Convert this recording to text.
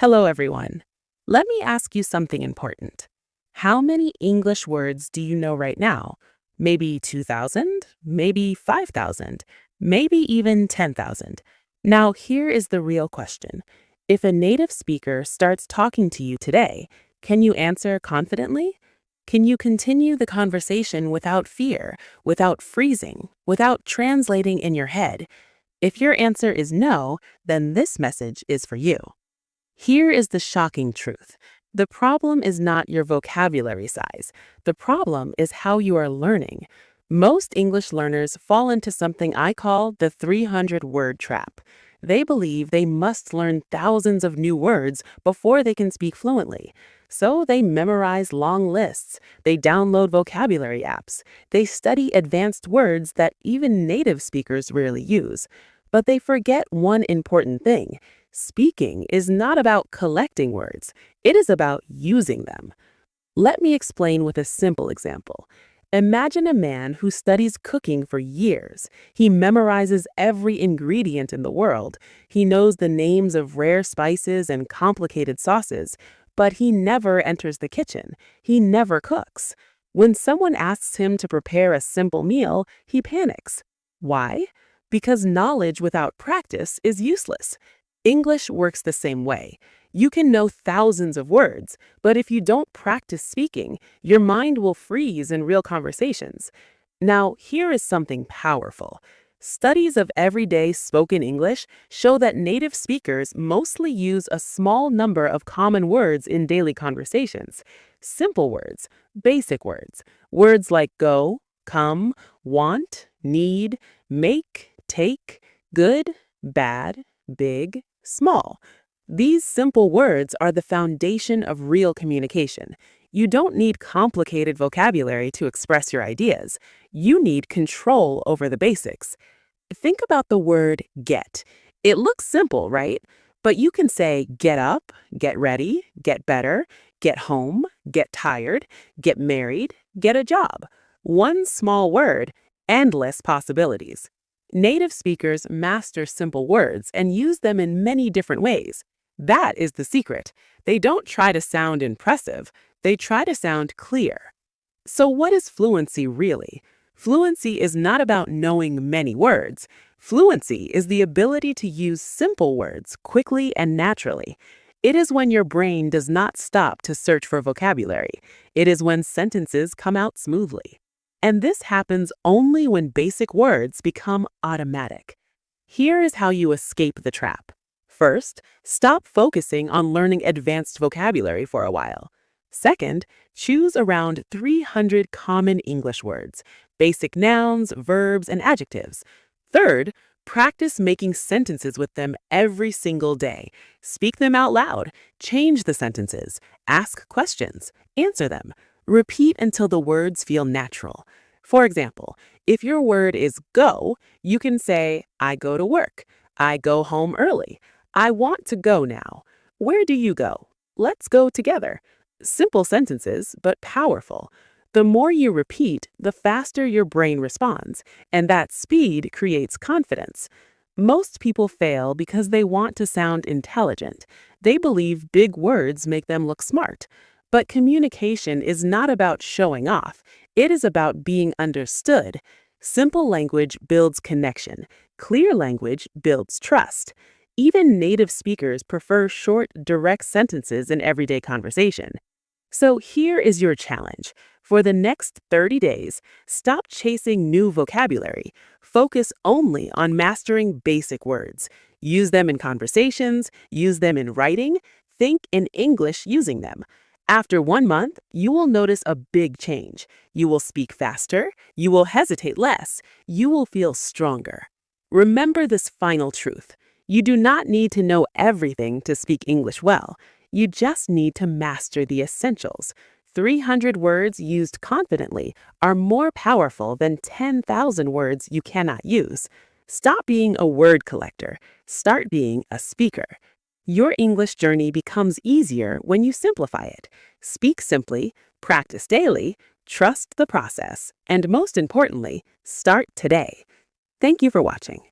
Hello, everyone. Let me ask you something important. How many English words do you know right now? Maybe 2,000? Maybe 5,000? Maybe even 10,000? Now, here is the real question. If a native speaker starts talking to you today, can you answer confidently? Can you continue the conversation without fear, without freezing, without translating in your head? If your answer is no, then this message is for you. Here is the shocking truth. The problem is not your vocabulary size. The problem is how you are learning. Most English learners fall into something I call the 300-word trap. They believe they must learn thousands of new words before they can speak fluently. So they memorize long lists. They download vocabulary apps. They study advanced words that even native speakers rarely use. But they forget one important thing. Speaking is not about collecting words. It is about using them. Let me explain with a simple example. Imagine a man who studies cooking for years. He memorizes every ingredient in the world. He knows the names of rare spices and complicated sauces, but he never enters the kitchen. He never cooks. When someone asks him to prepare a simple meal, he panics. Why? Because knowledge without practice is useless. English works the same way. You can know thousands of words, but if you don't practice speaking, your mind will freeze in real conversations. Now, here is something powerful. Studies of everyday spoken English show that native speakers mostly use a small number of common words in daily conversations. Simple words, basic words, words like go, come, want, need, make, take, good, bad, big, small. These simple words are the foundation of real communication. You don't need complicated vocabulary to express your ideas. You need control over the basics. Think about the word get. It looks simple, right? But you can say get up, get ready, get better, get home, get tired, get married, get a job. One small word, endless possibilities. Native speakers master simple words and use them in many different ways. That is the secret. They don't try to sound impressive. They try to sound clear. So what is fluency really? Fluency is not about knowing many words. Fluency is the ability to use simple words quickly and naturally. It is when your brain does not stop to search for vocabulary. It is when sentences come out smoothly. And this happens only when basic words become automatic. Here is how you escape the trap. First, stop focusing on learning advanced vocabulary for a while. Second, choose around 300 common English words, basic nouns, verbs, and adjectives. Third, practice making sentences with them every single day. Speak them out loud, change the sentences, ask questions, answer them. Repeat until the words feel natural. For example, if your word is go, you can say, I go to work. I go home early. I want to go now. Where do you go? Let's go together. Simple sentences, but powerful. The more you repeat, the faster your brain responds, and that speed creates confidence. Most people fail because they want to sound intelligent. They believe big words make them look smart. But communication is not about showing off. It is about being understood. Simple language builds connection. Clear language builds trust. Even native speakers prefer short, direct sentences in everyday conversation. So here is your challenge. For the next 30 days, stop chasing new vocabulary. Focus only on mastering basic words. Use them in conversations, use them in writing, think in English using them. After 1 month, you will notice a big change. You will speak faster, you will hesitate less, you will feel stronger. Remember this final truth. You do not need to know everything to speak English well. You just need to master the essentials. 300 words used confidently are more powerful than 10,000 words you cannot use. Stop being a word collector. Start being a speaker. Your English journey becomes easier when you simplify it. Speak simply, practice daily, trust the process, and most importantly, start today. Thank you for watching.